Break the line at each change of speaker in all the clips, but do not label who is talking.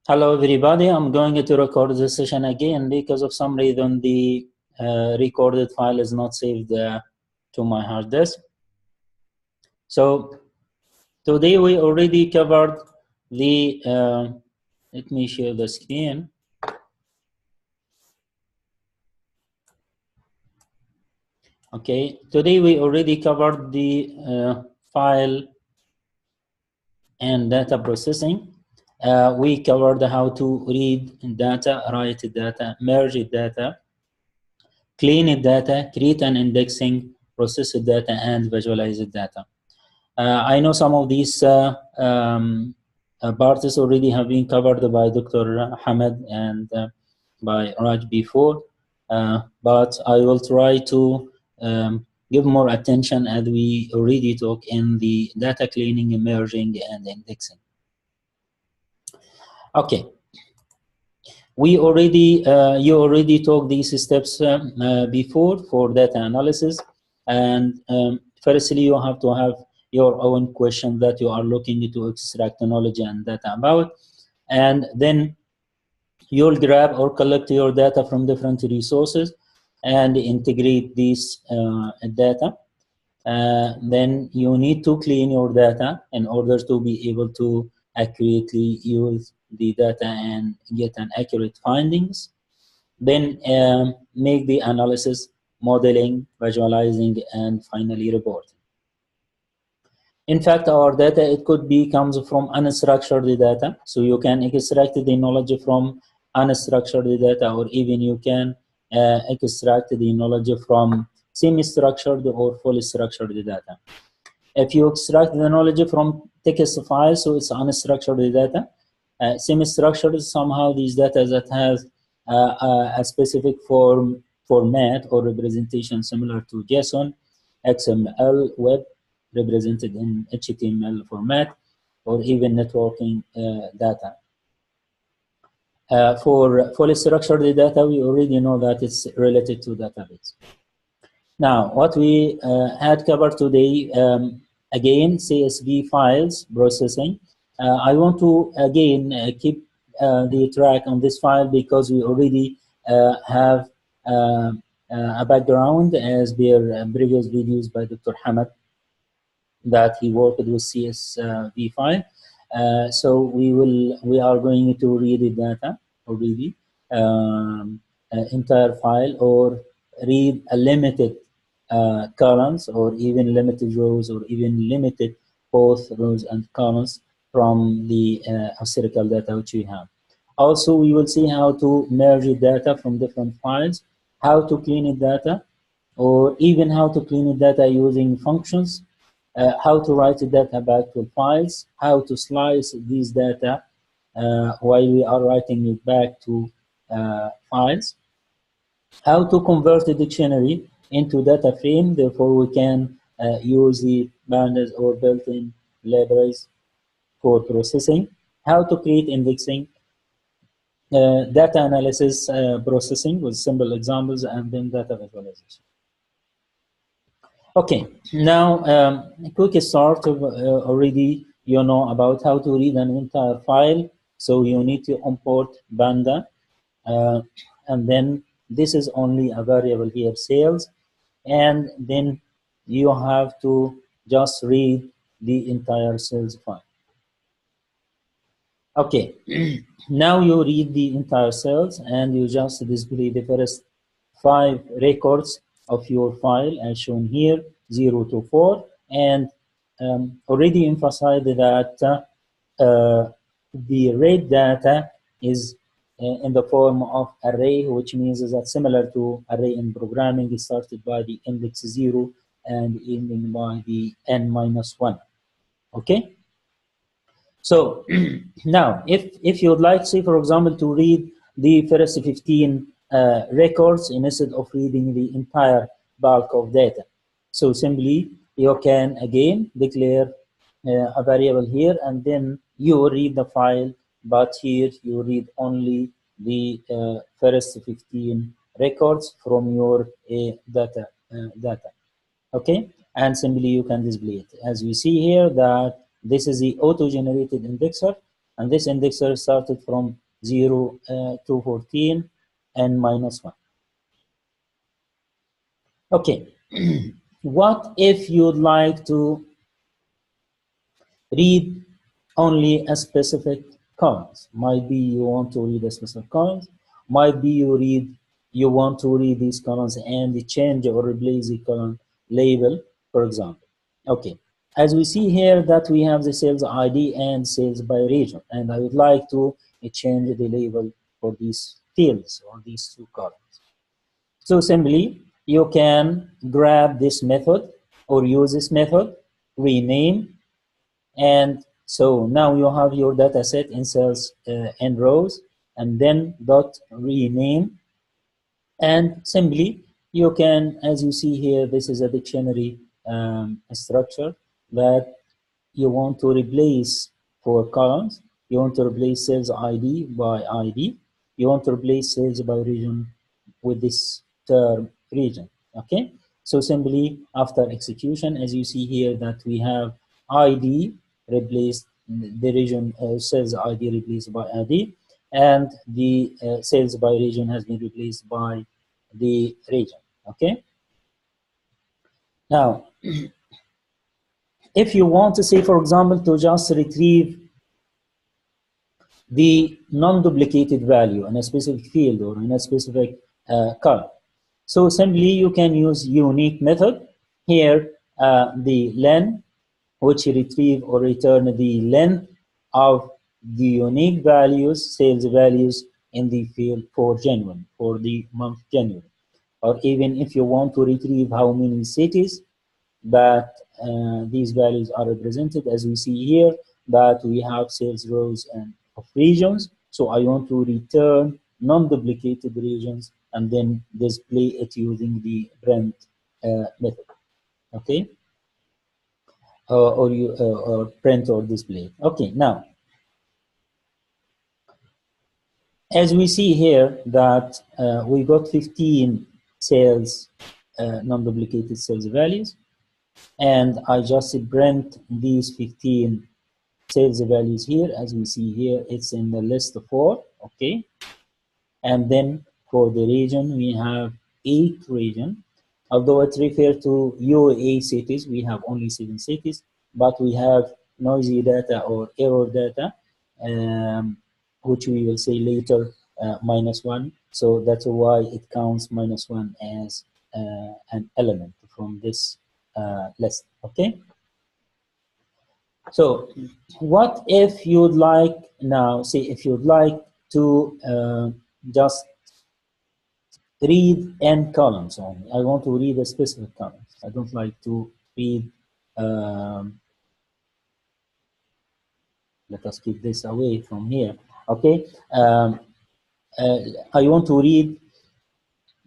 Hello everybody, I'm going to record this session again because of some reason the recorded file is not saved to my hard disk. So today we already covered the, let me share the screen. Okay, today we already covered the file and data processing. We covered how to read data, write data, merge data, clean data, create an indexing, process data, and visualize data. I know some of these parts already have been covered by Dr. Hamad and by Raj before, but I will try to give more attention as we already talk in the data cleaning, merging, and indexing. Okay. We already, you already talked these steps before for data analysis, and firstly, you have to have your own question that you are looking to extract knowledge and data about, and then you'll grab or collect your data from different resources and integrate these data. Then you need to clean your data in order to be able to accurately use the data and get an accurate findings. Then make the analysis, modeling, visualizing, and finally reporting. In fact, our data, it could be comes from unstructured data. So you can extract the knowledge from unstructured data, or even you can extract the knowledge from semi-structured or fully structured data. If you extract the knowledge from text files, so it's unstructured data. Semi-structured is somehow these data that has a specific format or representation similar to JSON, XML, web, represented in HTML format, or even networking data. For fully structured data, we already know that it's related to database. Now, what we had covered today, again, CSV files processing. I want to, again, keep the track on this file because we already have a background as per previous videos by Dr. Hamad that he worked with CSV file. So we are going to read the data already, entire file, or read a limited columns, or even limited rows, or even limited both rows and columns from the historical data which we have. Also, we will see how to merge data from different files, how to clean the data, or even how to clean the data using functions, how to write the data back to files, how to slice these data while we are writing it back to files, how to convert the dictionary into data frame, therefore we can use the pandas or built-in libraries for processing, how to create indexing, data analysis processing with simple examples, and then data visualization. Okay, now a quick start of already you know about how to read an entire file. So you need to import Panda, and then this is only a variable here, sales, and then you have to just read the entire sales file. Okay, now you read the entire sales and you just display the first 5 records of your file as shown here, 0 to 4, and already emphasized that the red data is in the form of array, which means that similar to array in programming, is started by the index 0 and ending by the n-1. Okay? So now, if you would like, say, for example, to read the first 15 records instead of reading the entire bulk of data, so simply you can again declare a variable here, and then you read the file, but here you read only the first 15 records from your data. Okay, and simply you can display it. As we see here that this is the auto-generated indexer, And this indexer started from 0 to 14 and -1. Okay, what if you'd like to read only a specific columns? Might be you want to read a specific columns, might be you want to read these columns and change or replace the column label, for example. Okay, as we see here that we have the sales ID and sales by region, and I would like to change the label for these fields or these two columns. So simply you can grab this method or use this method, rename, and so now you have your data set in cells and rows, and then dot rename, and simply you can, as you see here, this is a dictionary structure that you want to replace for columns. You want to replace sales ID by ID. You want to replace sales by region with this term region. Okay, so simply after execution, as you see here, that we have ID replaced, the region sales ID replaced by ID, and the sales by region has been replaced by the region. Okay, now if you want to say, for example, to just retrieve the non-duplicated value in a specific field or in a specific column, so simply you can use unique method here, the len, which retrieve or return the length of the unique values, sales values in the field for January, for the month January. Or even if you want to retrieve how many cities that these values are represented, as we see here, that we have sales rows and of regions. So I want to return non-duplicated regions and then display it using the print method. Okay, or print or display. Okay, now as we see here that we got 15 sales non-duplicated sales values, and I just print these 15 sales values here. As we see here, it's in the list 4. Okay, and then for the region we have 8 region. Although it refers to UAE cities, we have only 7 cities, but we have noisy data or error data, which we will say later, -1. So that's why it counts -1 as an element from this list. Okay. So what if you'd like now, say if you'd like to just read n columns only. I want to read a specific columns. I don't like to read, let us keep this away from here. Okay, I want to read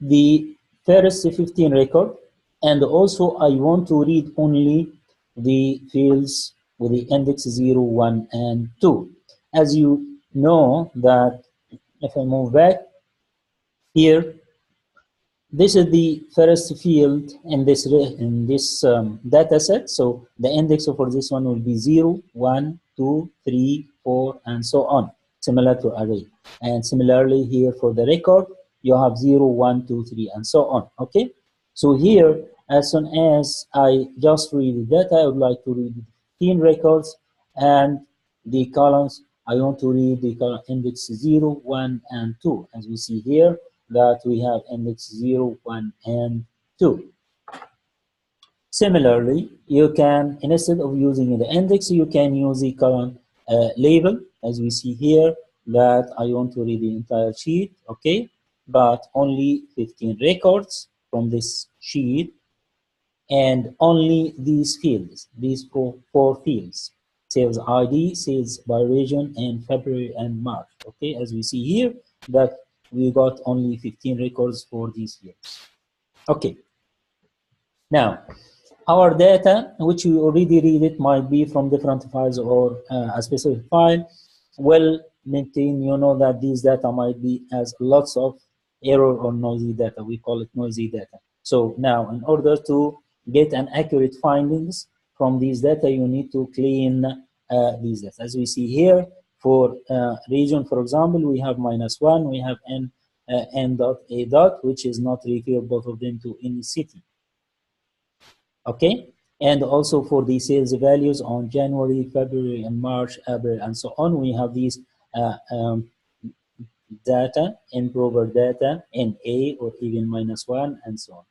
the first 15 record, and also I want to read only the fields with the index 0, 1, and 2. As you know that if I move back here, this is the first field in this data set. So the index for this one will be 0, 1, 2, 3, 4, and so on, similar to array. And similarly here for the record, you have 0, 1, 2, 3, and so on. Okay. So here, as soon as I just read the data, I would like to read 15 records, and the columns, I want to read the column index 0, 1, and 2. As we see here, that we have index 0, 1, and 2. Similarly, you can, instead of using the index, you can use the column label, as we see here, that I want to read the entire sheet, okay, but only 15 records from this sheet, and only these fields, these four fields, sales ID, sales by region, and February and March, okay, as we see here, that we got only 15 records for these fields. Okay. Now, our data, which we already read it, might be from different files or a specific file, will maintain, you know, that these data might be as lots of error or noisy data. We call it noisy data. So now, in order to get an accurate findings from these data, you need to clean these data. As we see here, For region, for example, we have -1, we have n dot a dot, which is not refer both of them to any city. Okay, and also for the sales values on January, February, and March, April, and so on, we have these data, improper data, NA, or even -1, and so on.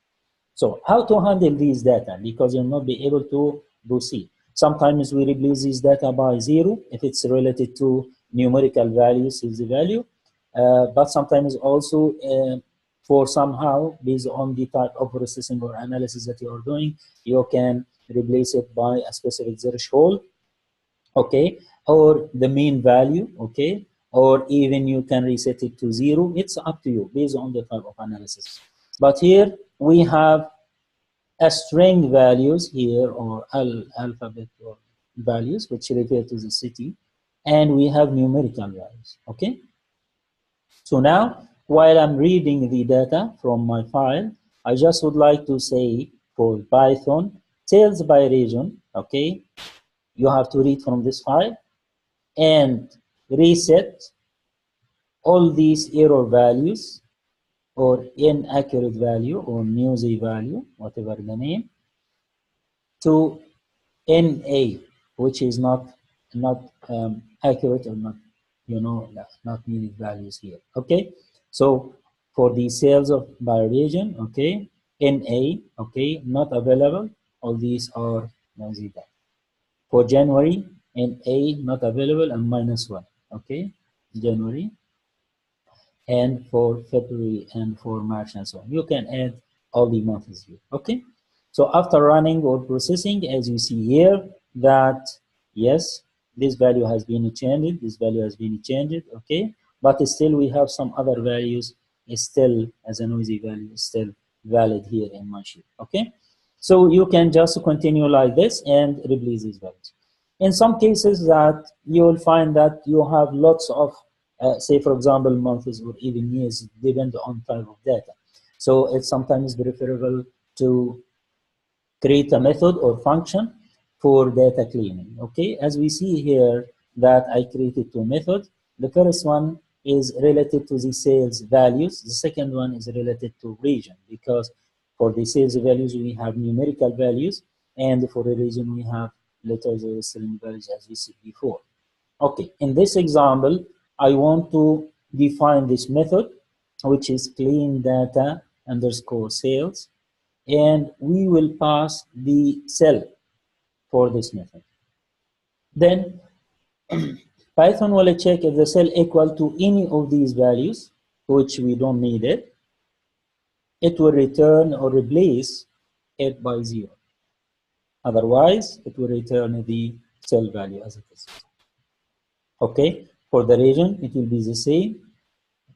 So how to handle these data? Because you'll not be able to proceed. Sometimes we replace this data by 0 if it's related to numerical value, sales value, but sometimes also for somehow, based on the type of processing or analysis that you are doing, you can replace it by a specific threshold, okay, or the mean value, okay, or even you can reset it to 0. It's up to you based on the type of analysis. But here we have a string values here, or alphabet or values, which refer to the city, and we have numerical values, okay? So now, while I'm reading the data from my file, I just would like to say for Python, sales by region, okay? You have to read from this file and reset all these error values or inaccurate value or noisy value, whatever the name, to NA, which is not accurate or not, not needed values here. Okay, so for the sales of by region, okay, NA, okay, not available. All these are noisy data. For January, NA not available and -1. Okay, January, and for February and for March and so on. You can add all the months here. Okay. So after running or processing, as you see here, that yes, this value has been changed, this value has been changed, okay, but still we have some other values still as a noisy value still valid here in my sheet, okay. So you can just continue like this and replace these values. In some cases that you will find that you have lots of say for example months or even years, depend on type of data. So it's sometimes preferable to create a method or function for data cleaning. Okay, as we see here that I created two methods. The first one is related to the sales values. The second one is related to region, because for the sales values we have numerical values, and for the region we have letters or string values as we said before. Okay, in this example, I want to define this method, which is clean data underscore sales, and we will pass the cell for this method. Then Python will check if the cell equal to any of these values, which we don't need it. It will return or replace it by 0. Otherwise, it will return the cell value as it is. Okay, for the region, it will be the same.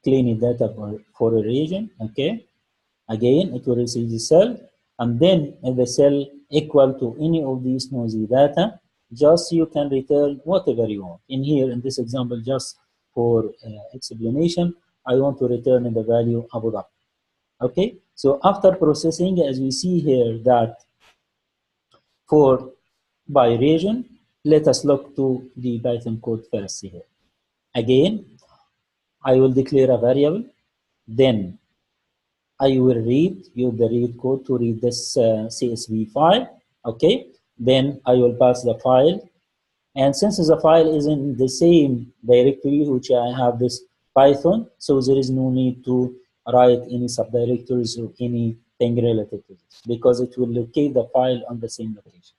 Clean data for a region, okay. Again, it will receive the cell, and then if the cell equal to any of these noisy data, just you can return whatever you want. In here, in this example, just for explanation, I want to return the value Abu Dhabi. Okay, so after processing, as we see here that for by region, let us look to the Python code first here. Again, I will declare a variable, then I will use the read code to read this CSV file, okay? Then I will pass the file, and since the file is in the same directory which I have this Python, so there is no need to write any subdirectories or anything related to this, because it will locate the file on the same location.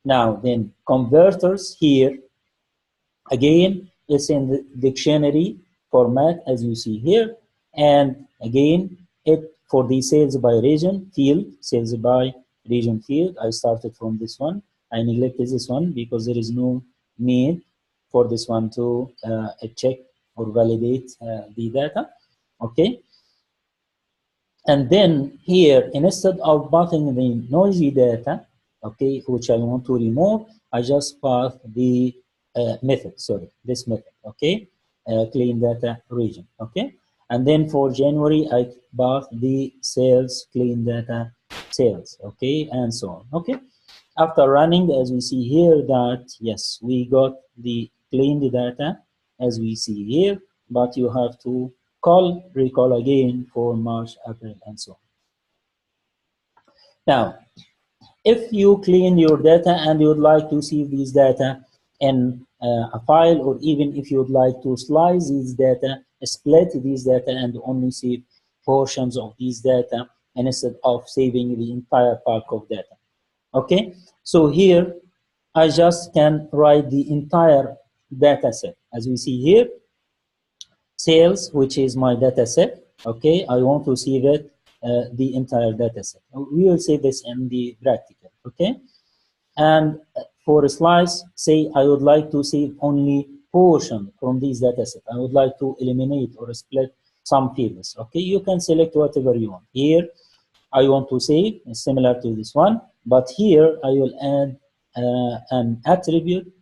Now then, converters here, again, it's in the dictionary format as you see here, and again, it for the sales by region field, sales by region field, I started from this one. I neglected this one because there is no need for this one to check or validate the data, okay. And then here, instead of passing the noisy data, okay, which I want to remove, I just pass the method, sorry, this method, okay, clean data region, okay. And then for January, I pass the sales, clean data sales, okay, and so on, okay. After running, as we see here that, yes, we got the cleaned data as we see here, but you have to recall again for March, April, and so on. Now, if you clean your data and you would like to see these data in a file, or even if you would like to slice these data, split these data and only save portions of these data instead of saving the entire bulk of data. Okay, so here I just can write the entire data set. As we see here, sales, which is my data set. Okay, I want to save it, the entire data set. We will save this in the practical. Okay, and for a slice, say I would like to save only portion from these data set. I would like to eliminate or split some fields. Okay, you can select whatever you want. Here, I want to save similar to this one, but here I will add an attribute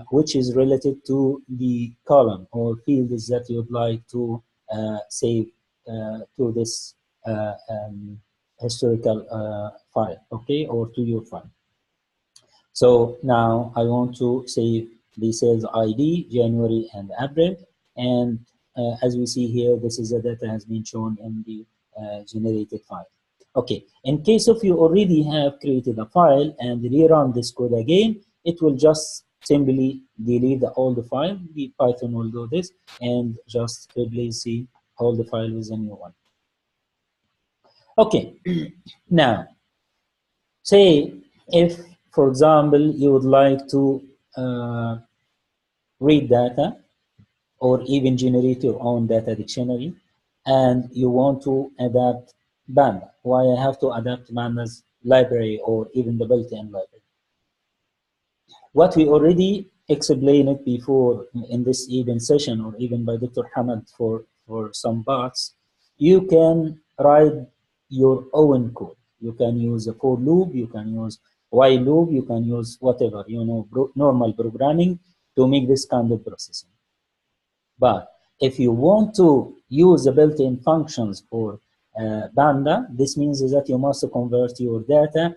which is related to the column or fields that you would like to save to this historical file, okay, or to your file. So now I want to save the sales ID, January and April, and as we see here, this is the data has been shown in the generated file. Okay, in case of you already have created a file and rerun this code again, it will just simply delete the old file. The Python will do this and just replace the old file with a new one. Okay, now say if, for example, you would like to read data or even generate your own data dictionary, and you want to adapt Banda. Why I have to adapt Banda's library or even the built-in library? What we already explained before in this even session, or even by Dr. Hamad for some parts, you can write your own code. You can use a for loop, you can use while loop, you can use whatever, you know, normal programming to make this kind of processing. But if you want to use the built-in functions for Banda, this means that you must convert your data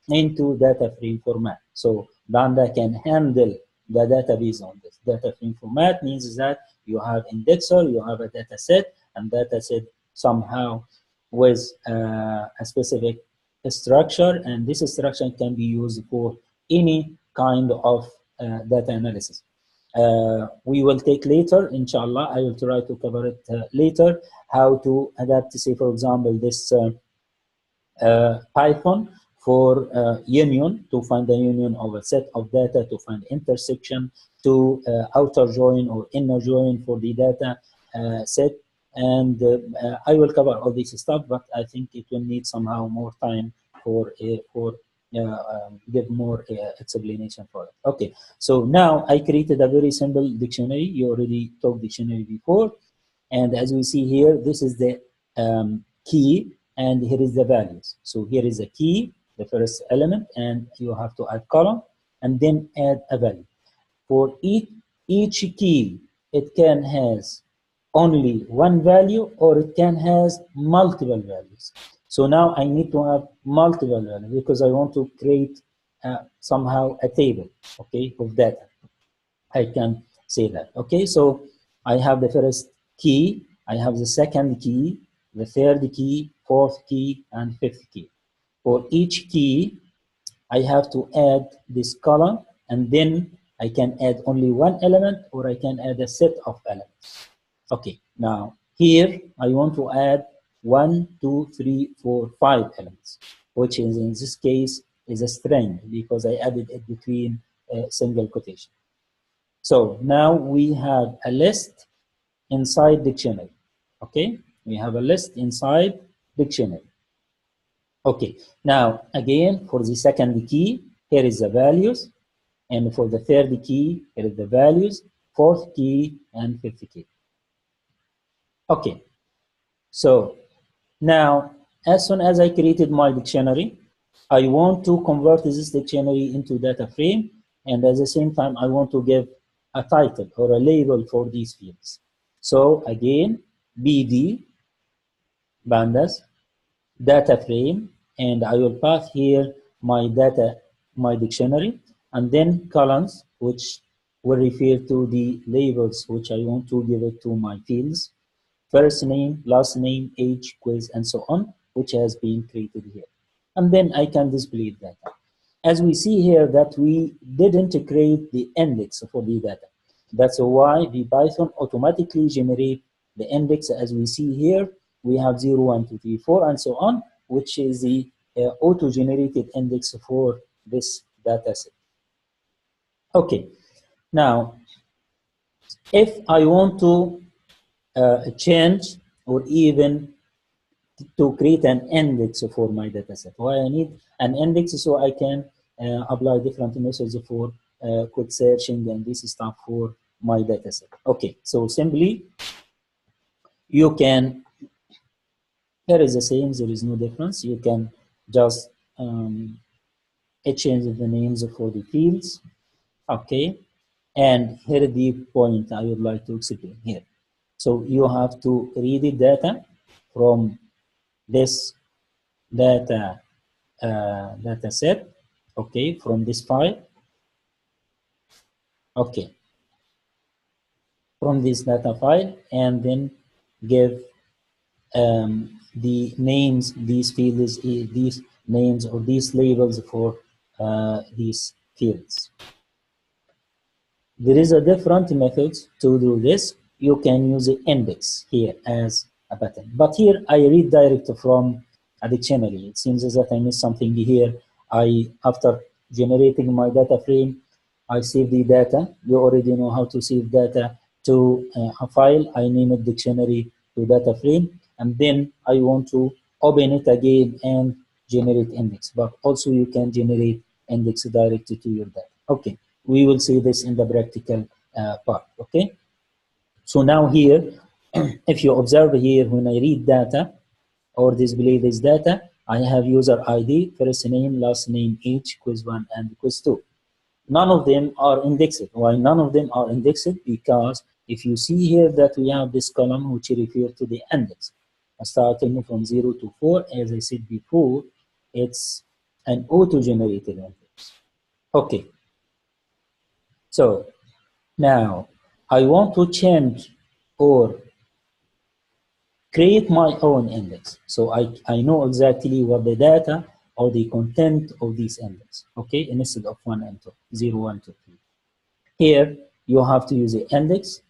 into data frame format. So Banda can handle the database on this. Data frame format means that you have indexer, you have a data set, and data set somehow with a specific structure, and this structure can be used for any kind of data analysis. We will take later, inshallah, I will try to cover it later, how to adapt, say, for example, this Python for union, to find the union of a set of data, to find intersection, to outer join or inner join for the data set. And I will cover all this stuff, but I think it will need somehow more time for give more explanation for it. Okay, so now I created a very simple dictionary. You already talked dictionary before, and as we see here, this is the key, and here is the values. So here is a key, the first element, and you have to add column, and then add a value. For each key, it can has only one value, or it can has multiple values. So now I need to have multiple values because I want to create somehow a table, okay, of data. I can say that. Okay, so I have the first key, I have the second key, the third key, fourth key, and fifth key. For each key, I have to add this column, and then I can add only one element, or I can add a set of elements. Okay, now here I want to add 1, 2, 3, 4, 5 elements, which is in this case is a string because I added it between single quotation. So now we have a list inside dictionary. Okay, we have a list inside dictionary. Okay, now again for the second key, here is the values, and for the third key, here is the values, fourth key, and fifth key. Okay, so now as soon as I created my dictionary, I want to convert this dictionary into data frame, and at the same time I want to give a title or a label for these fields. So again, BD, Bandas, data frame, and I will pass here my data, my dictionary, and then columns, which will refer to the labels which I want to give it to my fields. First name, last name, age, quiz, and so on, which has been created here. And then I can display data. As we see here that we didn't create the index for the data. That's why the Python automatically generate the index as we see here. We have 0, 1, 2, 3, 4, and so on, which is the auto-generated index for this data set. Okay, now, if I want to change or even to create an index for my dataset. Why I need an index so I can apply different methods for code searching and this stuff for my dataset. Okay, so simply you can, here is the same, there is no difference. You can just change the names for the fields. Okay, and here the point I would like to explain here. So you have to read the data from this data set, okay, from this file, okay, from this data file, and then give the names, these fields, these names or these labels for these fields. There is a different method to do this. You can use the index here as a button, but here I read direct from a dictionary. It seems as that I missed something here. After generating my data frame, I save the data. You already know how to save data to a file. I name it dictionary to data frame, and then I want to open it again and generate index. But also you can generate index directly to your data. Okay, we will see this in the practical part. Okay, so now here, if you observe here, when I read data or display this data, I have user ID, first name, last name, age, quiz 1, and quiz 2. None of them are indexed. Why none of them are indexed? Because if you see here that we have this column which refers to the index, starting from 0 to 4, as I said before, it's an auto-generated index. Okay. So now I want to change or create my own index. So I know exactly what the data or the content of this index, okay, instead of 1 and 2, 0, 1, 2, 3. Here, you have to use the index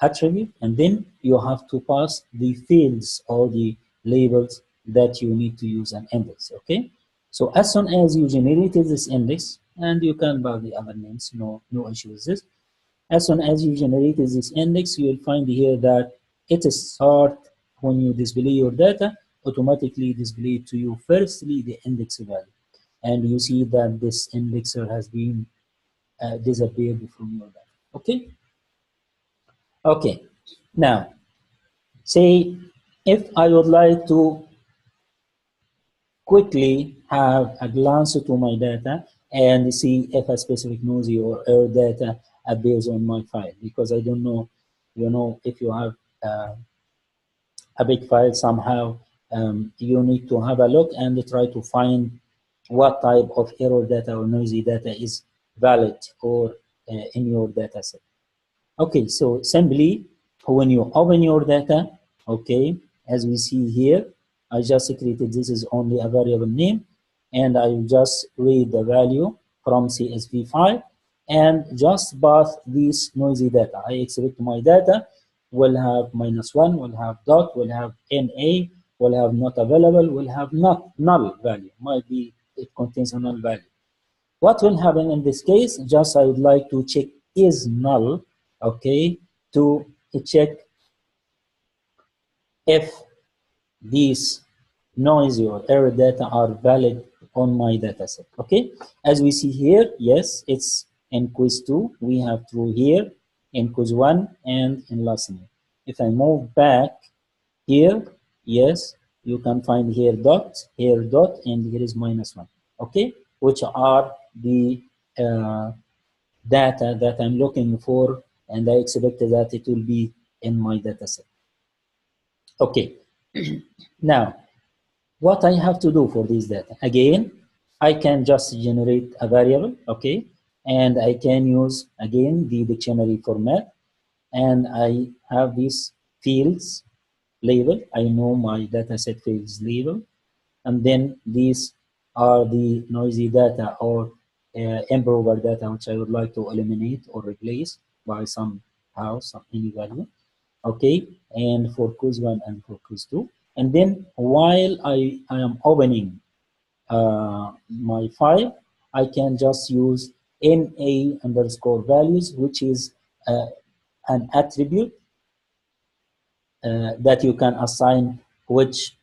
attribute, and then you have to pass the fields or the labels that you need to use an index, okay? So as soon as you generated this index, and you can pass the other names, no issue with this. As soon as you generated this index, you will find here that it starts when you display your data, automatically display to you firstly the index value. And you see that this indexer has been disappeared from your data. Okay? Okay. Now, say if I would like to quickly have a glance to my data and see if a specific nosy or error data appears on my file, because I don't know, if you have a big file somehow, you need to have a look and try to find what type of error data or noisy data is valid or in your data set. Okay, so simply when you open your data, okay, as we see here, I just created this is only a variable name, and I will just read the value from CSV file and just pass this noisy data. I expect my data will have -1, will have dot, will have NA, will have not available, will have not null value. Might be it contains a null value. What will happen in this case? Just I would like to check is null, okay, to check if these noisy or error data are valid on my data set. Okay, as we see here, yes, it's in quiz 2. We have true here, in quiz 1, and in last name. If I move back here, yes, you can find here dot, and here is -1. Okay, which are the data that I'm looking for, and I expect that it will be in my data set. Okay, now what I have to do for this data? Again, I can just generate a variable, okay, and I can use again the dictionary format, and I have these fields label. I know my dataset fields label, and then these are the noisy data or improper data which I would like to eliminate or replace by somehow any value. Okay, and for quiz 1 and for quiz 2. And then while I am opening my file, I can just use NA underscore values, which is an attribute that you can assign which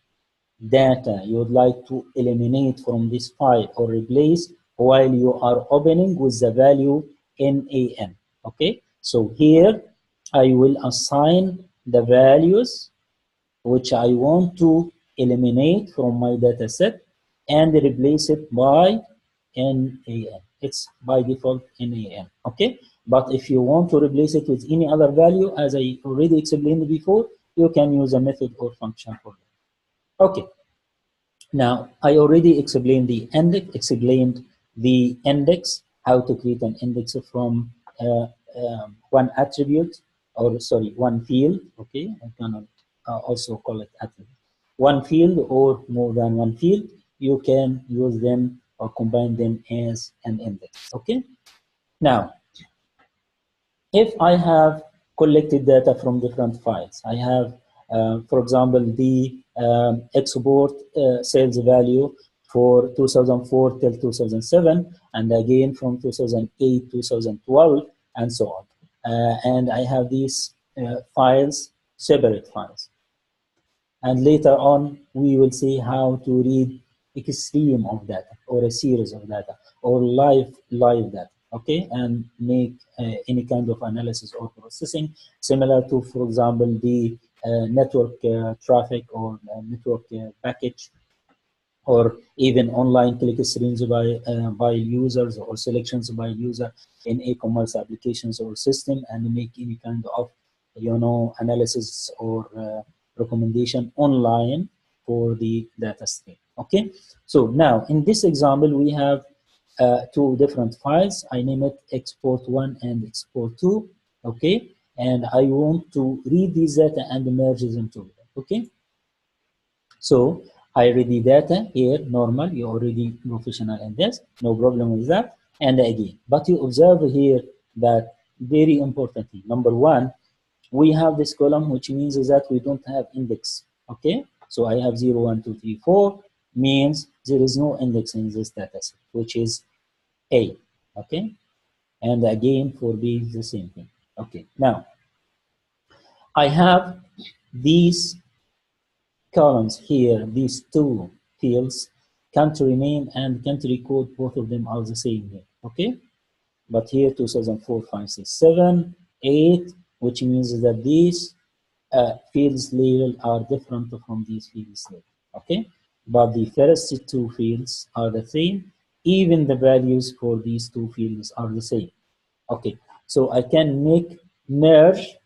data you would like to eliminate from this file or replace while you are opening with the value NaN. Okay, so here I will assign the values which I want to eliminate from my data set and replace it by NaN. It's by default NaN. Okay, but if you want to replace it with any other value, as I already explained before, you can use a method or function for that. Okay. Now, I already explained the index, how to create an index from one attribute, or sorry, one field. Okay, I can also call it attribute. One field or more than one field, you can use them or combine them as an index. Okay. Now, if I have collected data from different files, I have, for example, the export sales value for 2004 till 2007, and again from 2008, 2012, and so on. And I have these files, separate files. And later on, we will see how to read a stream of data or a series of data or live data, okay, and make any kind of analysis or processing similar to, for example, the network traffic or network package, or even online click streams by users or selections by user in e-commerce applications or system, and make any kind of analysis or recommendation online for the data stream. Okay, so now in this example we have two different files. I name it export1 and export2. Okay, and I want to read these data and merge them together. Okay, so I read the data here, normal, you're already professional in this, no problem with that. And again, but you observe here that very importantly, number one, we have this column, which means that we don't have index. Okay, so I have 0, 1, 2, 3, 4, means there is no index in this data set, which is A. Okay, and again for B, the same thing. Okay, now I have these columns here, these two fields, country name and country code, both of them are the same here, okay? But here 2004, 5, 6, 7, 8, which means that these fields label are different from these fields label, okay? But the first two fields are the same, even the values for these two fields are the same, okay? So I can make merge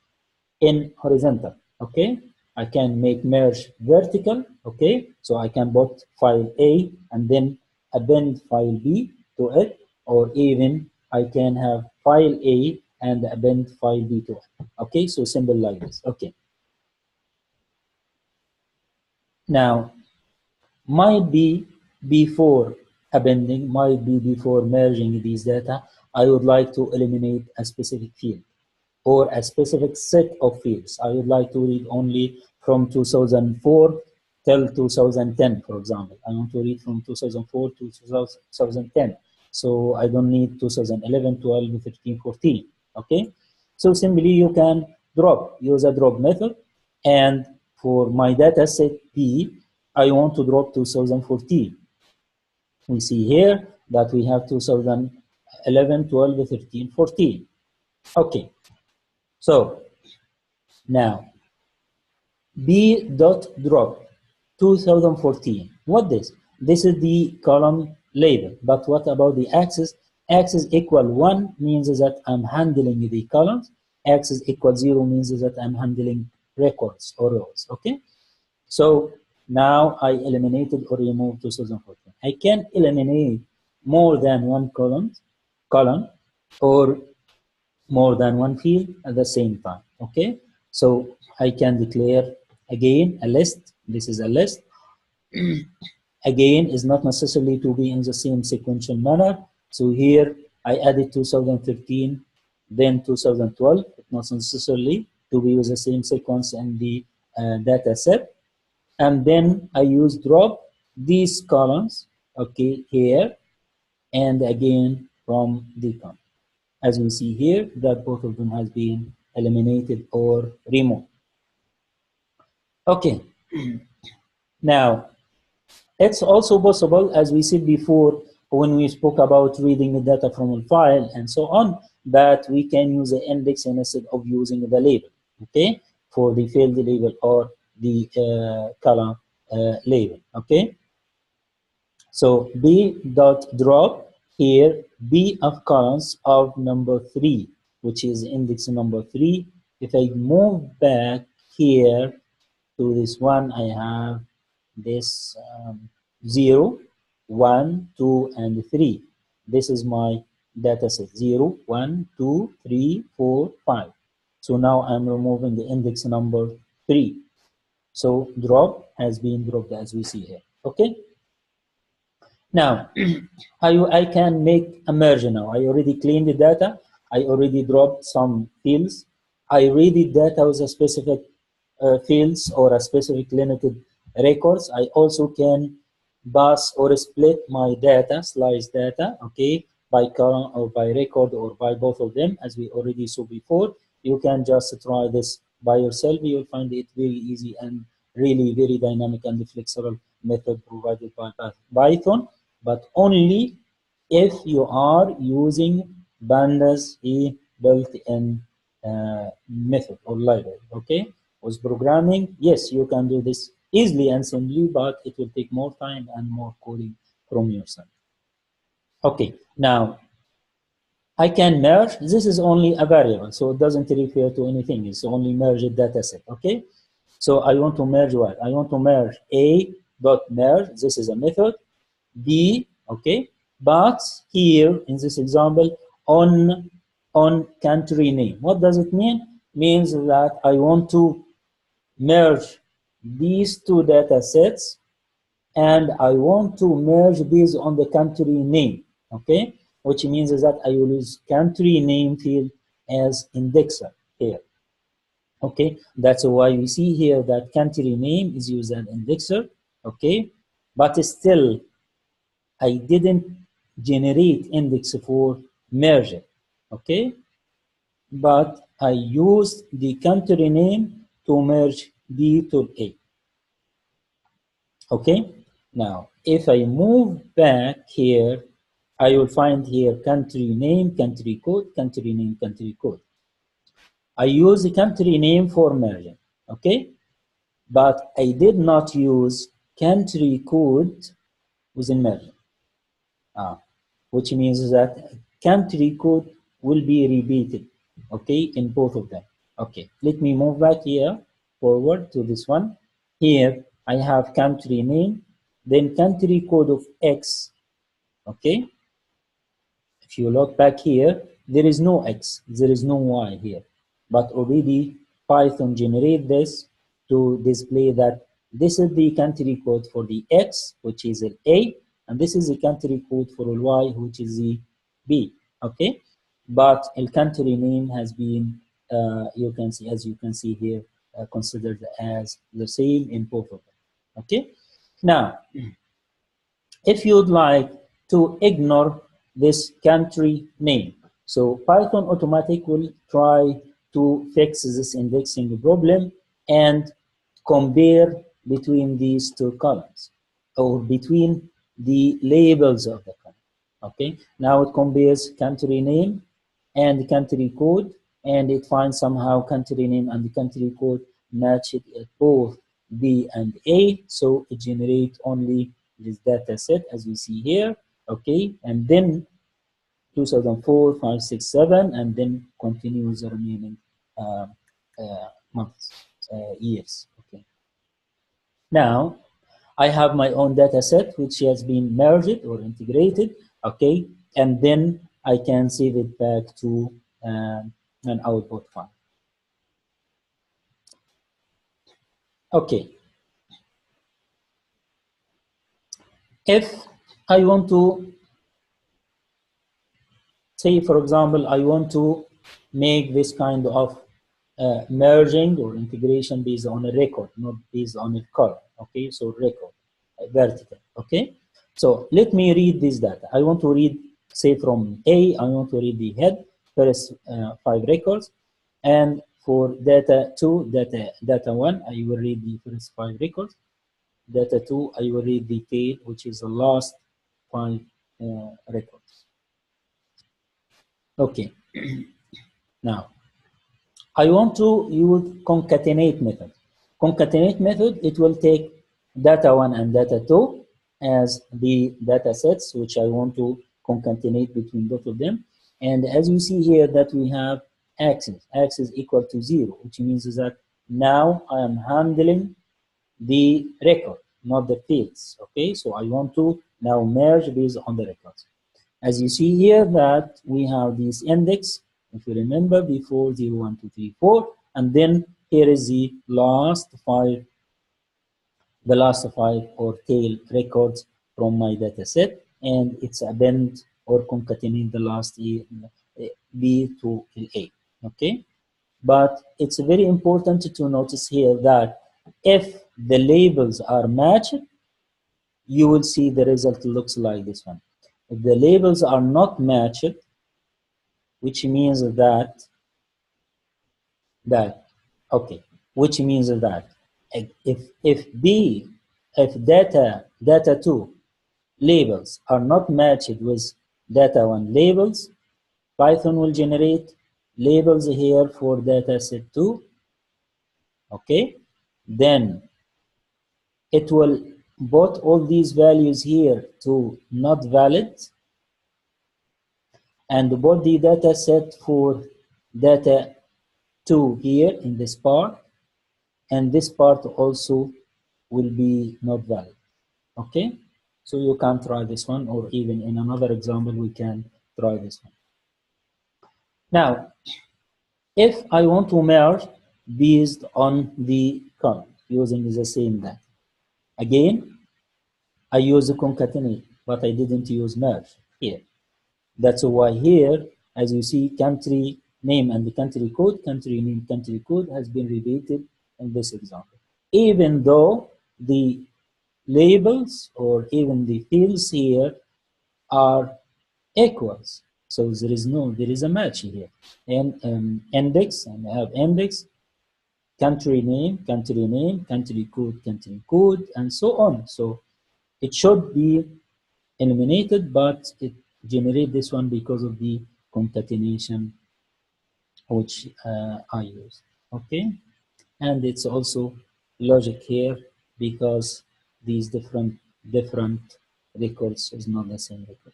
in horizontal, okay? I can make merge vertical, okay? So I can put file A and then append file B to it, or even I can have file A and append file B to it, okay? So simple like this, okay? Now, might be before appending, might be before merging these data, I would like to eliminate a specific field or a specific set of fields. I would like to read only from 2004 till 2010, for example. I want to read from 2004 to 2010. So I don't need 2011, 12, 13, 14, okay? So simply you can use a drop method. And for my data set B, I want to drop 2014. We see here that we have 2011, 12, 13, 14. Okay, so now B dot drop 2014. What this? This is the column label. But what about the axis? Axis equal 1 means that I'm handling the columns. Axis equal 0 means that I'm handling records or rows. Okay. So now I eliminated or removed 2014. I can eliminate more than one column, or more than one field at the same time. Okay, so I can declare again a list. This is a list. Again, is not necessarily to be in the same sequential manner. So here I added 2013, then 2012. It's not necessarily to be with the same sequence in the data set. And then I use drop these columns, okay, here, and again from the column. As we see here, that both of them has been eliminated or removed. Okay, now it's also possible, as we said before, when we spoke about reading the data from a file and so on, that we can use the index instead of using the label, okay, for the field label or the column label, okay. So b dot drop here, b of columns of number 3, which is index number 3. If I move back here to this one, I have this 0, 1, 2, and 3. This is my data set 0, 1, 2, 3, 4, 5. So now I'm removing the index number 3. So drop has been dropped as we see here. Okay. Now I can make a merge now. I already cleaned the data. I already dropped some fields. I read the data with a specific fields or a specific limited records. I also can pass or split my data, slice data, okay, by column or by record or by both of them, as we already saw before. You can just try this by yourself. You'll find it very easy and really very dynamic and flexible method provided by Python, but only if you are using Pandas built-in method or library, okay? With programming, yes, you can do this easily and simply, but it will take more time and more coding from your side. Okay, now I can merge. This is only a variable, so it doesn't refer to anything. It's only merge data set, okay? So I want to merge what? I want to merge a dot merge. This is a method. B, okay? But here in this example, on country name. What does it mean? Means that I want to merge these two data sets and I want to merge these on the country name, okay? Which means that I will use country name field as indexer here, okay? That's why we see here that country name is used as indexer, okay? But still, I didn't generate index for merge, okay? But I used the country name to merge B to A. Okay, now if I move back here, I will find here country name, country code, country name, country code. I use the country name for merging, okay? But I did not use country code within merging, which means that country code will be repeated, okay, in both of them. Okay, let me move back here, forward to this one. Here I have country name, then country code of X, okay? If you look back here, there is no X, there is no Y here. But already Python generate this to display that this is the country code for the X, which is an A, and this is the country code for Y, which is the B, okay? But the country name has been, you can see, as you can see here, considered as the same in both of them, okay? Now, if you'd like to ignore this country name, so Python automatic will try to fix this indexing problem and compare between these two columns or between the labels of the column. Okay, now it compares country name and country code, and it finds somehow country name and the country code match it at both B and A, so it generates only this data set as we see here, okay, and then 2004, 5, 6, 7, and then continues the remaining months, years, okay. Now, I have my own data set which has been merged or integrated, okay, and then I can save it back to an output file. Okay. If I want to say, for example, I want to make this kind of merging or integration based on a record, not based on a column. Okay, so record, vertical. Okay, so let me read this data. I want to read, say, from A, I want to read the head, first 5 records, and for data 2, data 1, I will read the first 5 records. Data 2, I will read the tail, which is the last 5 records. Okay, now I want to use concatenate method. Concatenate method, it will take data 1 and data 2 as the data sets, which I want to concatenate between both of them. And as you see here that we have axis, axis equal to 0, which means that now I am handling the record, not the fields. Okay, so I want to now merge based on the records. As you see here that we have this index, if you remember before 0, 1, 2, 3, 4, and then here is the last 5 or tail records from my data set, and it's append or concatenate the last B to A. Okay, but it's very important to notice here that if the labels are matched, you will see the result looks like this one. If the labels are not matched, which means that okay, which means that if data 2 labels are not matched with data 1 labels, Python will generate labels here for data set 2. Okay, then it will put all these values here to not valid, and put the data set for data 2 here in this part, and this part also will be not valid. Okay, so you can try this one, or even in another example we can try this one. Now if I want to merge based on the column using the same data, again I use the concatenate, but I didn't use merge here. That's why here, as you see, country name and the country code, country name, country code has been repeated in this example, even though the labels or even the fields here are equals. So there is a match here. And index, and I have index, country name, country code, and so on. So it should be eliminated, but it generates this one because of the concatenation which I use. Okay, and it's also logic here because these different records is not the same record.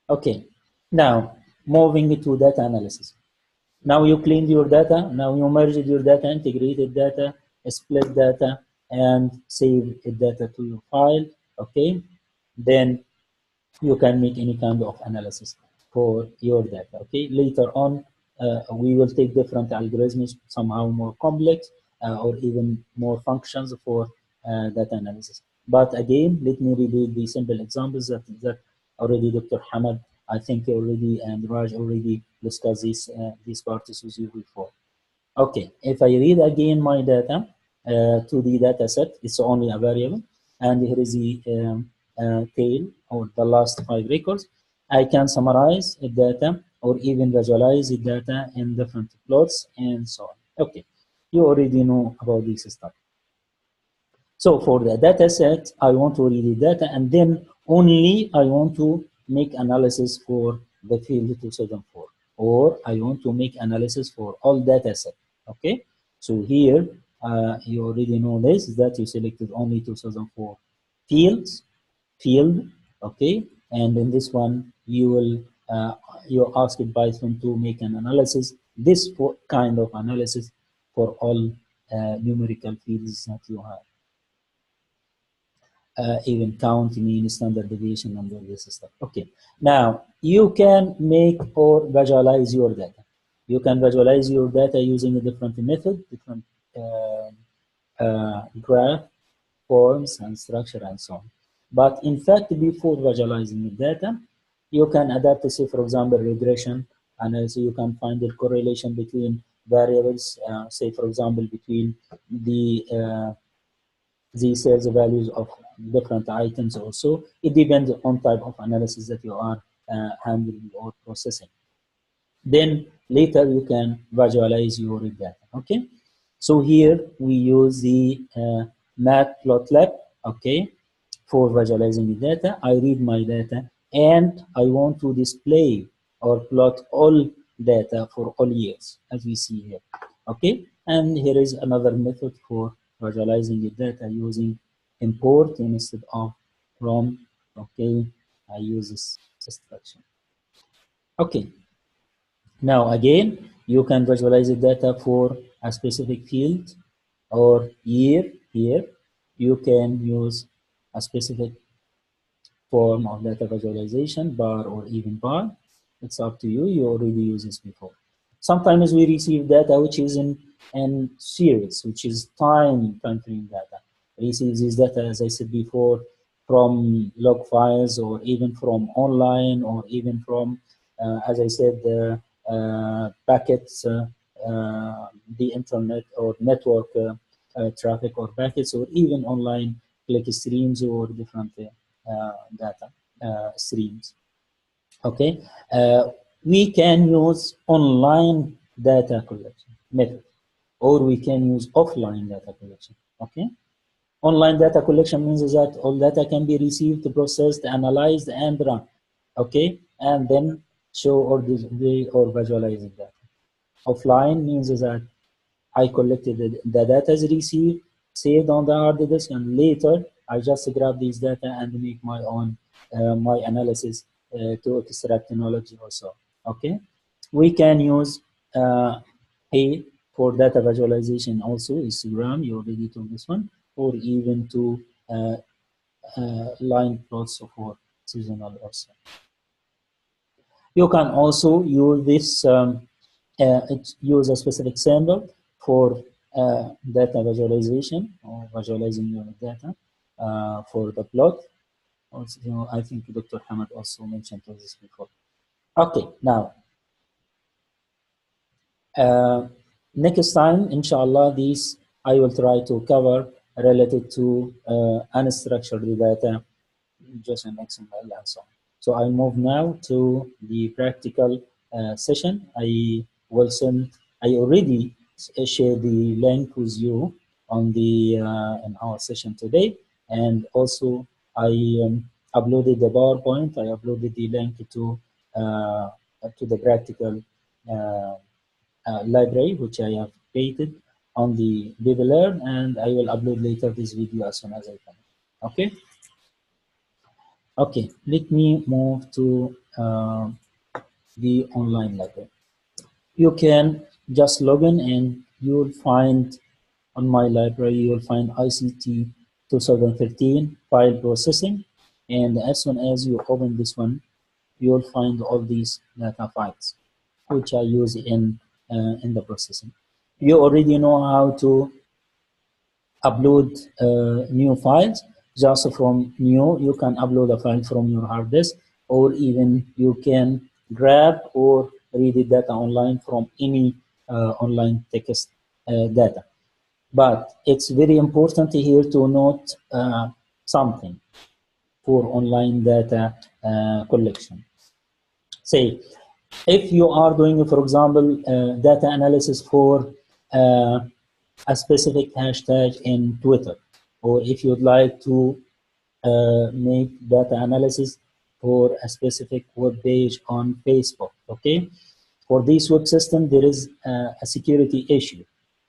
Okay, now moving to data analysis. Now you cleaned your data, now you merged your data, integrated data, split data, and save data to your file. Okay, then you can make any kind of analysis for your data. Okay, later on we will take different algorithms, somehow more complex or even more functions for data analysis. But again, let me repeat the simple examples that already Dr. Hamad, I think already, and Raj already discussed these parts with you before. Okay, if I read again my data to the data set, it's only a variable, and here is the tail or the last 5 records. I can summarize the data or even visualize the data in different plots and so on. Okay, you already know about this stuff. So for the data set, I want to read the data, and then only I want to make analysis for the field 2004, or I want to make analysis for all data set. Okay, so here you already know this, that you selected only 2004 field. Okay, and in this one you will you ask Python to make an analysis, this kind of analysis for all numerical fields that you have. even count, mean, standard deviation, and all this stuff. Okay, now you can make or visualize your data. You can visualize your data using a different method, different graph, forms, and structure, and so on. But in fact, before visualizing the data, you can adapt, say, for example, regression analysis. You can find the correlation between variables, say, for example, between the sales values of different items also. It depends on type of analysis that you are handling or processing. Then later you can visualize your data, okay? So here we use the Matplotlib, okay, for visualizing the data. I read my data and I want to display or plot all data for all years, as we see here, okay? And here is another method for visualizing the data using import instead of from, okay? I use this instruction. Okay, now again, you can visualize the data for a specific field or year here. You can use a specific form of data visualization, bar or even bar. It's up to you. You already used this before. Sometimes we receive data which is in series, which is time frame data. We receive this data, as I said before, from log files or even from online or even from, as I said, packets, the internet or network traffic or packets, or even online click streams or different data streams. Okay, we can use online data collection method, or we can use offline data collection. Okay, online data collection means that all data can be received, processed, analyzed, and run. Okay, and then show or display or visualize the data. Offline means that I collected the data is received, saved on the hard disk, and later I just grab these data and make my own my analysis to extract knowledge also. Okay, we can use a for data visualization also histogram. You already told this one, or even to line plots for seasonal also. You can also use this use a specific symbol for data visualization or visualizing your data for the plot. Also, you know, I think Dr. Hamad also mentioned this before. Okay, now next time, inshallah, these I will try to cover related to unstructured data, just an XML and so on. So I move now to the practical session. I will send. I already shared the link with you on the in our session today, and also I uploaded the PowerPoint. I uploaded the link to the practical library, which I have created on the DeepLearn, and I will upload later this video as soon as I can. Okay. Okay, let me move to the online library. You can just log in and you'll find on my library, you'll find ICT 2013 file processing. And as soon as you open this one, you'll find all these data files, which I use in the processing. You already know how to upload new files. Just from new, you can upload a file from your hard disk, or even you can grab or read the data online from any online text data. But it's very important here to note something for online data collection. Say, if you are doing, for example, data analysis for a specific hashtag in Twitter, or if you'd like to make data analysis for a specific web page on Facebook, okay? For this web system, there is a security issue,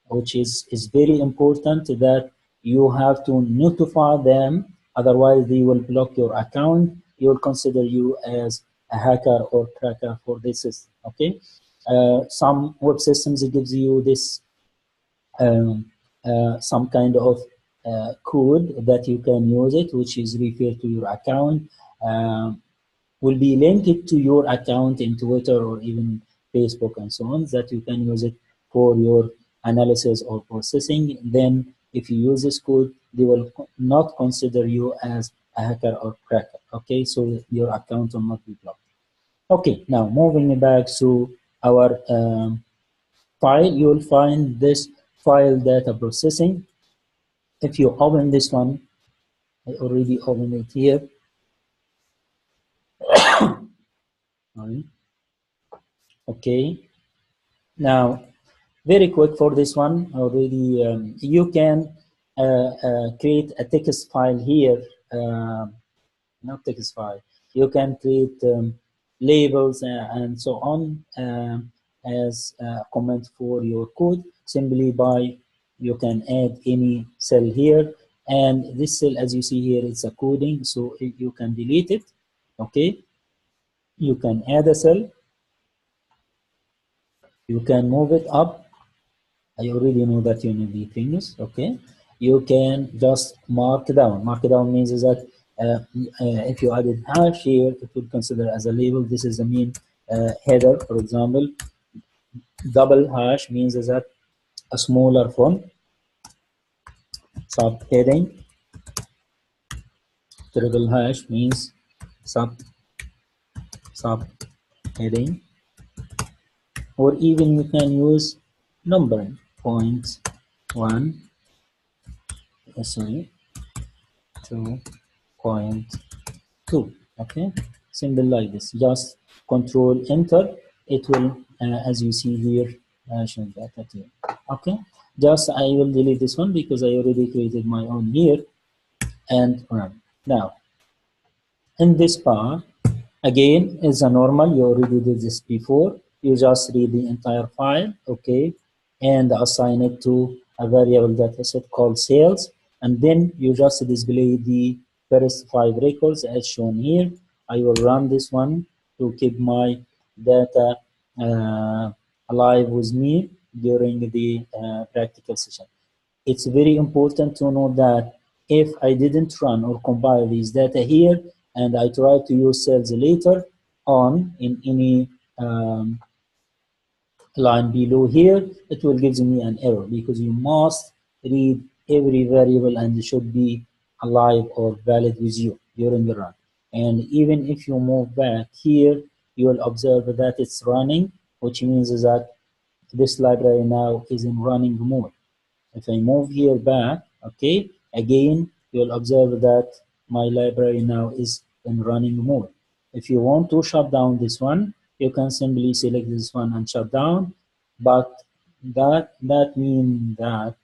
which is very important that you have to notify them, otherwise they will block your account. They will consider you as a hacker or cracker for this system, okay? Some web systems, it gives you this some kind of code that you can use it, which is referred to your account, will be linked to your account in Twitter or even Facebook and so on, that you can use it for your analysis or processing. Then if you use this code, they will not consider you as a hacker or cracker. Okay, so your account will not be blocked. Okay, now moving back to our file, you will find this file data processing. If you open this one, I already opened it here. Okay, now very quick for this one already. You can create a text file here, not text file. You can create labels and so on as a comment for your code simply by you can add any cell here, and this cell, as you see here, it's a coding, so you can delete it. Okay, you can add a cell, you can move it up. I already know that you need the things. Okay, you can just mark down. Mark down means is that if you added hash here, it would consider as a label. This is the main header, for example. Double hash means is that a smaller font. Subheading. Triple hash means subheading, or even you can use numbering. 0.1, sorry, 2.2. Okay, simple like this. Just control enter. It will, as you see here, show that at you. Okay, just I will delete this one because I already created my own here and run. Now, in this part, again, is a normal. You already did this before. You just read the entire file, okay, and assign it to a variable data set called sales, and then you just display the first 5 records as shown here. I will run this one to keep my data alive with me during the practical session. It's very important to know that if I didn't run or compile these data here and I try to use cells later on in any line below here, it will give me an error because you must read every variable and it should be alive or valid with you during the run. And even if you move back here, you will observe that it's running, which means that this library now is in running mode. If I move here back, okay, again, you'll observe that my library now is in running mode. If you want to shut down this one, you can simply select this one and shut down, but that means that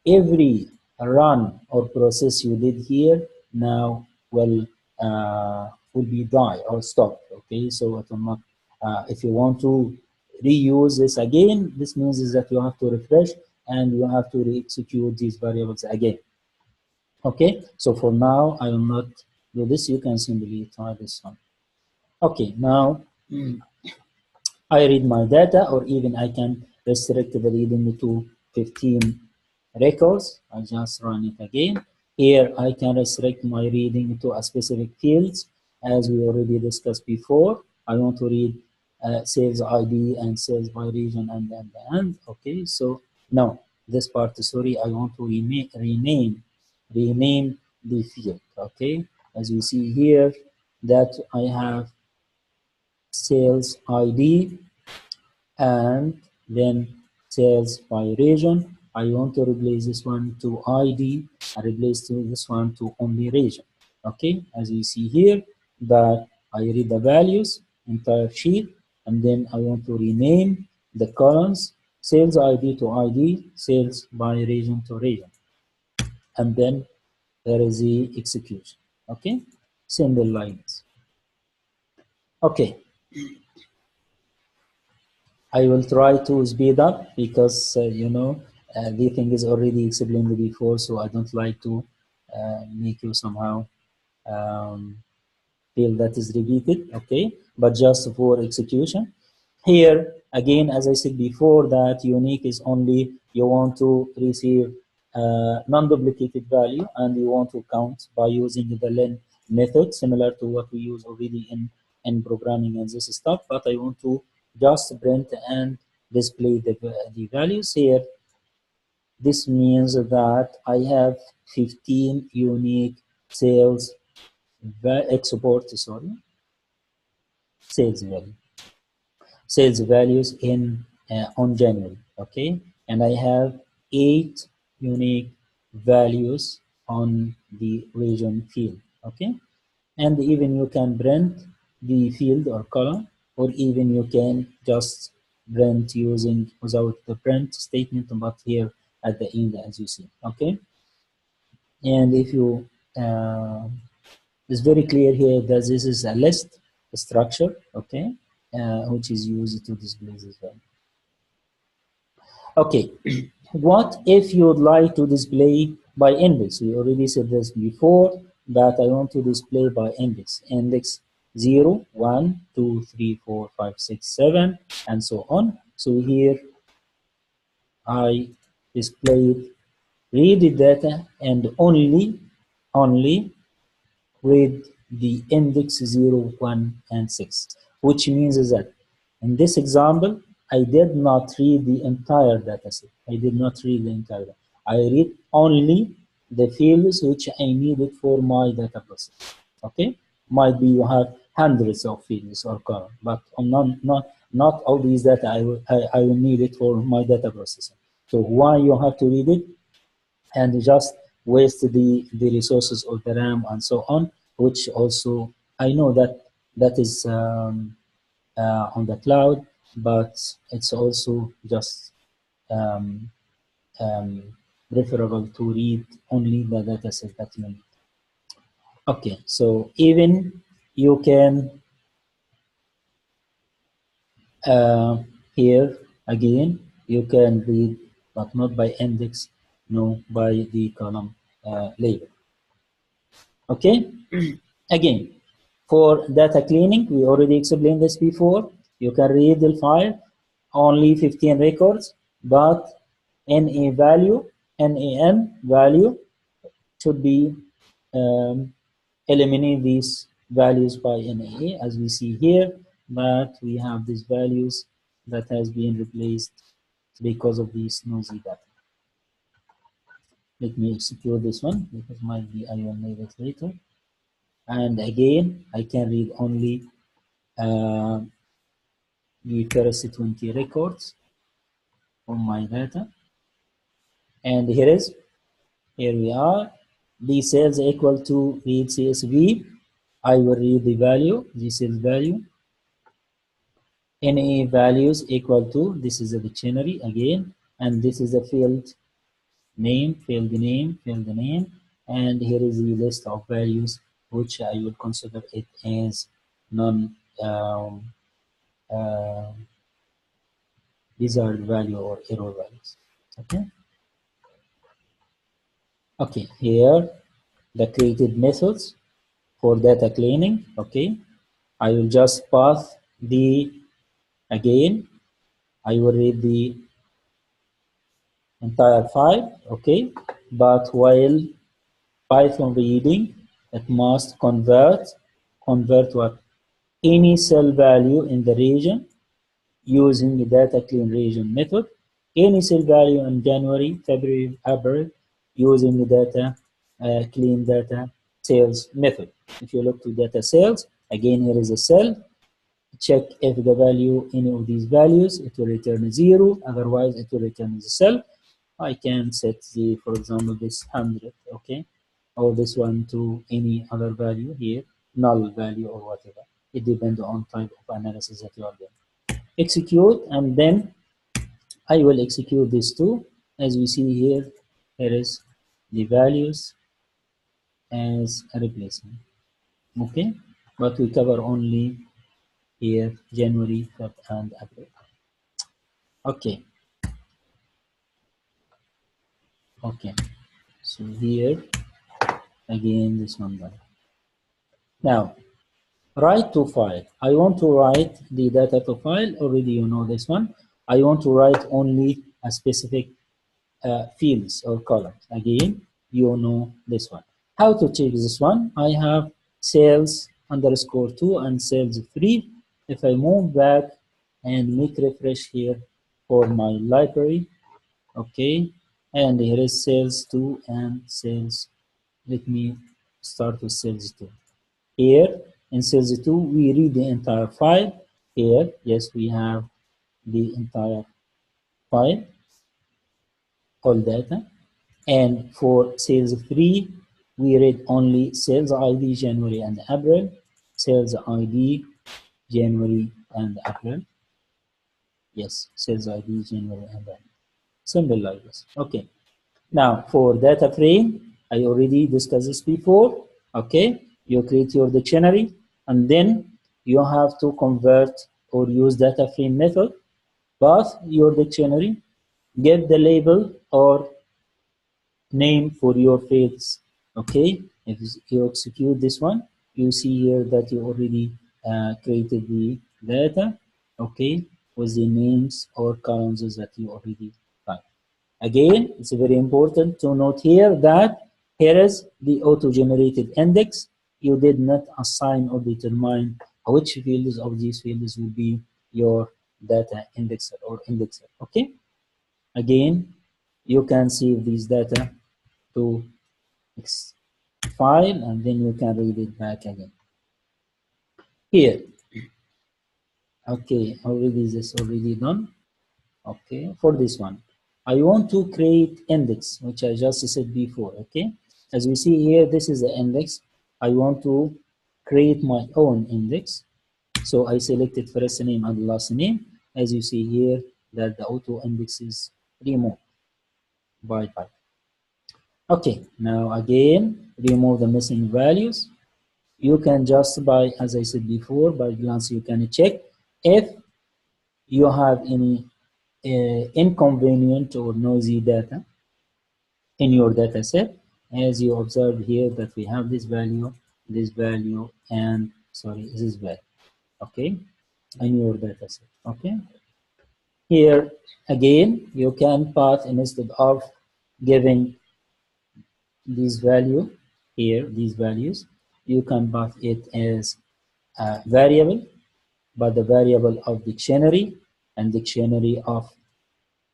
every run or process you did here now will be die or stop. Okay, so it will not. If you want to reuse this again, this means is that you have to refresh and you have to re-execute these variables again. Okay, so for now I will not do this. You can simply try this one. Okay, now I read my data, or even I can restrict the reading to 15 records. I just run it again. Here I can restrict my reading to a specific fields, as we already discussed before. I want to read sales ID and sales by region and. Okay, so no, this part, sorry, I want to rename the field. Okay, as you see here that I have sales ID and then sales by region. I want to replace this one to ID. I replace this one to only region. Okay, as you see here that I read the values, entire sheet, and then I want to rename the columns sales ID to ID, sales by region to region. And then there is the execution. Okay, simple like this. Okay, I will try to speed up because the thing is already explained before, so I don't like to make you somehow feel that is repeated. Okay, but just for execution. Here again, as I said before, that unique is only you want to receive non-duplicated value, and we want to count by using the len method, similar to what we use already in programming and this stuff, but I want to just print and display the values here. This means that I have 15 unique sales sales values in on January, okay, and I have 8 unique values on the region field, okay, and even you can print the field or column, or even you can just print using without the print statement, but here at the end, as you see, okay. And if you it's very clear here that this is a list structure, okay, which is used to display this value. Okay, what if you would like to display by index? We already said this before, that I want to display by index 0, 1, 2, 3, 4, 5, 6, 7, and so on. So here I displayed read the data and only with the index 0, 1, and 6, which means that in this example, I did not read the entire data set. I did not read the entire data. I read only the fields which I needed for my data process. Okay? Might be you have hundreds of fields or columns, but not all these data I will need it for my data processing. So why you have to read it and just waste the resources of the RAM and so on, which also I know that is on the cloud, but it's also just preferable to read only the data set that you need. Okay, so even you can here again you can read, but not by index, no, by the column label. Okay, again, for data cleaning, we already explained this before. You can read the file, only 15 records, but NAM value should be eliminate these values by NAA, as we see here, but we have these values that has been replaced because of these noisy data. Let me execute this one, because might be I will need it later. And again, I can read only the first 20 records from my data. And here we are. The sales equal to read CSV. I will read the value, the sales value. NA values equal to, this is a dictionary again, and this is a field name, and here is the list of values which I will consider it as non desired value or error values. Okay. Okay, here the created methods for data cleaning. Okay, I will just pass the, again I will read the entire file. Okay, but while Python reading, it must convert what? Any cell value in the region using the data clean region method. Any cell value in January, February, April using the data clean data sales method. If you look to data sales, again here is a cell. Check if the value, any of these values, it will return 0. Otherwise, it will return the cell. I can set the, for example, this 100, okay, or this one to any other value here, null value or whatever. It depends on type of analysis that you are doing. Execute, and then I will execute this too. As we see here, here is the values as a replacement. Okay, but we cover only here January, February, and April. Okay. Okay, so here again this number. Now, write to file. I want to write the data to file. Already you know this one. I want to write only a specific fields or columns. Again, you know this one. How to check this one? I have sales underscore 2 and sales 3. If I move back and make refresh here for my library, okay, and here is sales 2 and sales. Let me start with sales 2. Here in sales 2, we read the entire file. Here, yes, we have the entire file, all data. And for sales 3, we read only sales ID January and April, sales ID January and April. Yes, sales ID January and April. Simple like this. Okay. Now for data frame, I already discussed this before. Okay. You create your dictionary and then you have to convert or use data frame method, pass your dictionary, get the label or name for your fields. Okay, if you execute this one, you see here that you already created the data, okay, with the names or columns that you already typed. Again, it's very important to note here that here is the auto-generated index. You did not assign or determine which fields of these fields will be your data indexer or indexer. Okay, again, you can save these data to file and then you can read it back again. Here, okay, already this already done. Okay, for this one, I want to create index, which I just said before. Okay, as we see here, this is the index. I want to create my own index. So I selected first name and last name. As you see here, that the auto index is removed by Python. Okay, now again, remove the missing values. You can just by, as I said before, by glance you can check if you have any inconvenient or noisy data in your data set. As you observe here that we have this value, and sorry, this value, okay, in your data set, okay. Here again, you can pass instead of giving these value here, these values, you can pass it as a variable, but the variable of dictionary and dictionary of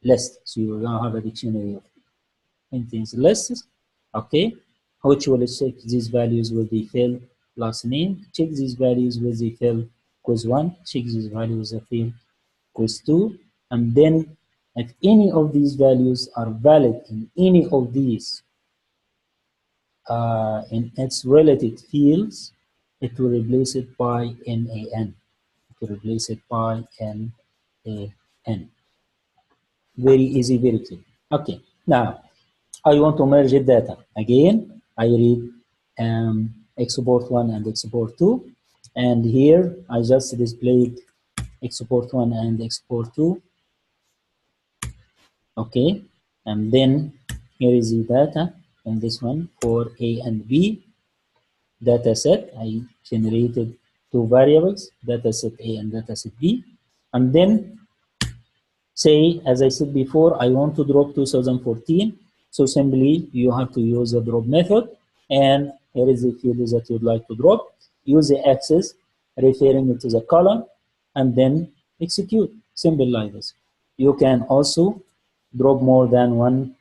list. So you will have a dictionary of contains lists, okay, which will check these values with the field last name, check these values with the field quiz 1, check these values with the field quiz 2, and then if any of these values are valid in any of these in its related fields, it will replace it by NaN. To replace it by NaN. Very easy, very clear. Okay, now I want to merge data. Again, I read export 1 and export 2. And here I just displayed export 1 and export 2. Okay, and then here is the data in this one for A and B data set. I generated two variables, data set A and data set B. And then say, as I said before, I want to drop 2014. So simply you have to use the drop method. And here is the field that you'd like to drop. Use the axis referring it to the column and then execute. Simple like this. You can also drop more than one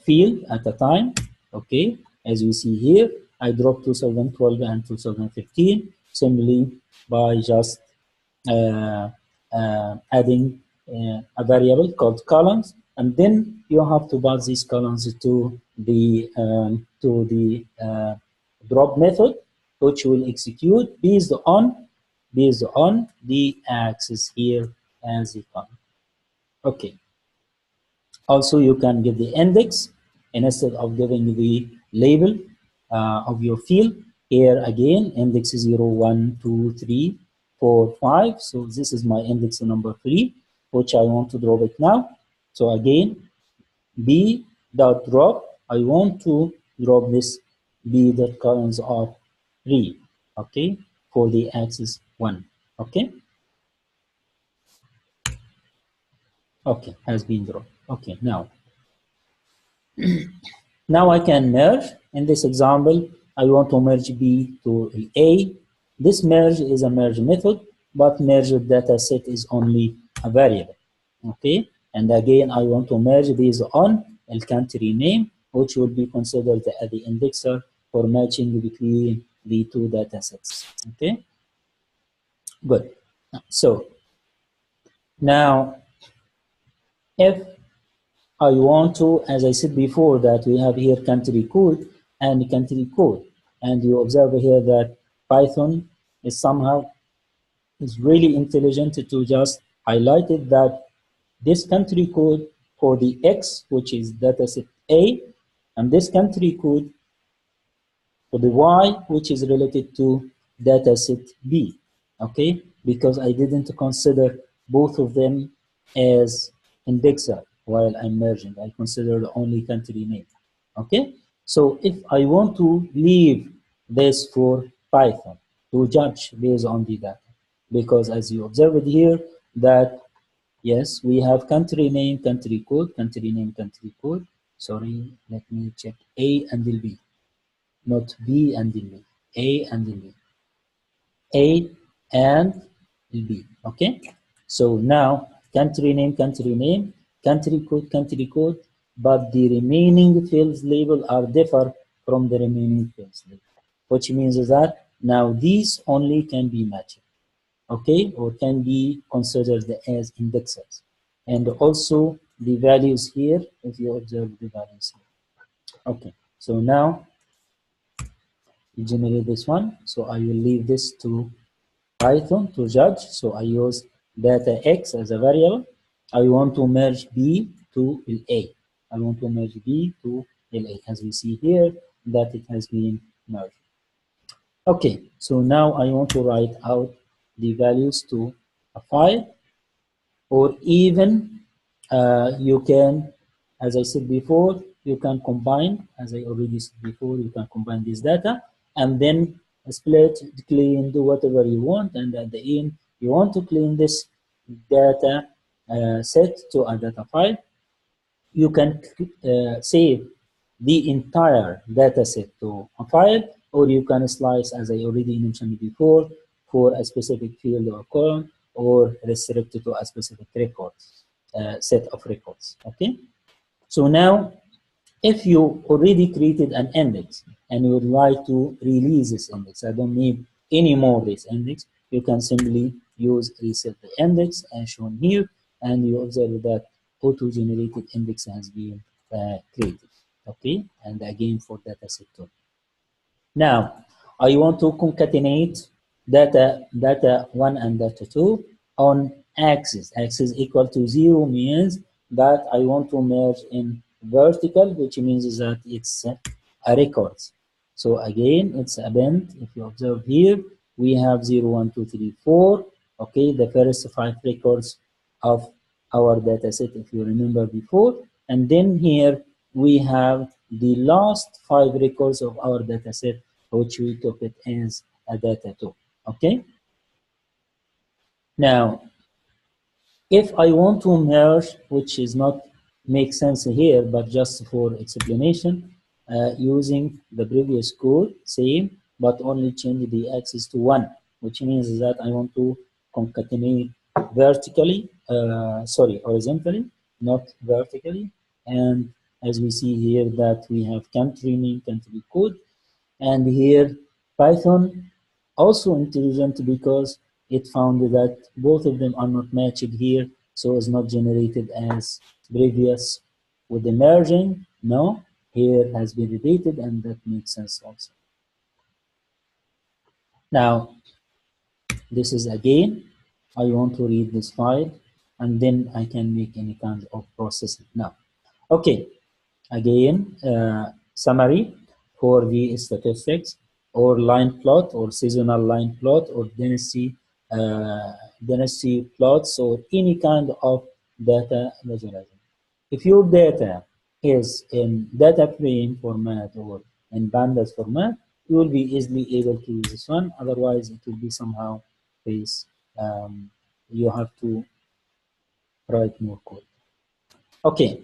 field at a time. Okay, as you see here, I dropped 2012 and 2015 simply by just adding a variable called columns, and then you have to pass these columns to the drop method, which will execute based on the axis here as the column. Okay. Also, you can give the index instead of giving the label of your field. Here again, index 0, 1, 2, 3, 4, 5. So this is my index number 3, which I want to drop it now. So again, b dot drop. I want to drop this b dot columns of 3. Okay, for the axis 1. Okay. Okay, has been drawn. Okay, now I can merge. In this example, I want to merge B to A. This merge is a merge method, but merged data set is only a variable. Okay, and again, I want to merge based on a country name, which will be considered as the indexer for matching between the two data sets. Okay, good. So now, if I want to, as I said before, that we have here country code and country code. And you observe here that Python is really intelligent to just highlight it that this country code for the X, which is dataset A, and this country code for the Y, which is related to dataset B. Okay, because I didn't consider both of them as indexer while I'm merging. I considered only country name. Okay, so if I want to leave this for Python to judge based on the data, because as you observed here, that yes, we have country name, country code, country name, country code. Sorry, let me check A and B, not B and B, A and B. A and B. Okay. So now country name, country code, but the remaining fields label are differ from the remaining fields label, which means that now these only can be matched, okay, or can be considered as indexes. And also the values here, if you observe the values here. Okay. So now we generate this one. So I will leave this to Python to judge. So I use data X as a variable. I want to merge B to A. I want to merge B to A. As we see here, that it has been merged. Okay, so now I want to write out the values to a file, or even you can, as I said before, you can combine, as I already said before, you can combine this data and then split, clean, do whatever you want, and at the end, you want to clean this data set to a data file. You can save the entire data set to a file, or you can slice, as I already mentioned before, for a specific field or column, or restrict it to a specific record, set of records. Okay. So now, if you already created an index and you would like to release this index, I don't need any more this index, you can simply use reset the index as shown here, and you observe that auto-generated index has been created. Okay, and again for data set 2. Now, I want to concatenate data 1 and data 2 on axis. Axis equal to 0 means that I want to merge in vertical, which means that it's a record. So again, it's append. If you observe here, we have 0, 1, 2, 3, 4. Okay, the first 5 records of our data set, if you remember before. And then here we have the last 5 records of our data set, which we took it as a data 2. Okay. Now, if I want to merge, which is not make sense here, but just for explanation, using the previous code, same, but only change the axis to 1, which means that I want to concatenate vertically, horizontally, not vertically. And as we see here that we have country name, country code, and here Python also intelligent because it found that both of them are not matched here, so it's not generated as previous with the merging. No, here has been repeated, and that makes sense also. Now, this is again, I want to read this file, and then I can make any kind of processing. Now, okay, again, summary for the statistics, or line plot, or seasonal line plot, or dynasty plots, or any kind of data visualization. If your data is in data frame format or in pandas format, you will be easily able to use this one. Otherwise, it will be somehow face, you have to write more code. Okay.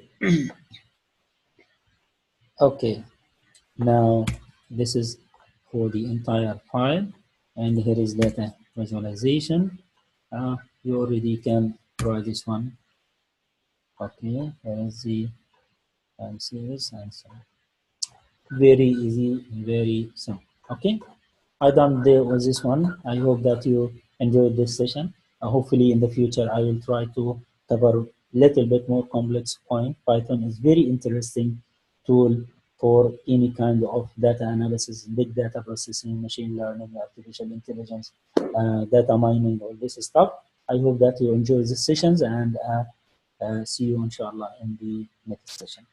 Okay. Now this is for the entire file, and here is data visualization. You already can try this one. Okay, here is the time series and so on. Very easy, very simple. Okay, I done there with this one. I hope that you enjoyed this session. Hopefully, in the future, I will try to cover little bit more complex point. Python is very interesting tool for any kind of data analysis, big data processing, machine learning, artificial intelligence, data mining, all this stuff. I hope that you enjoy these sessions and see you inshallah in the next session.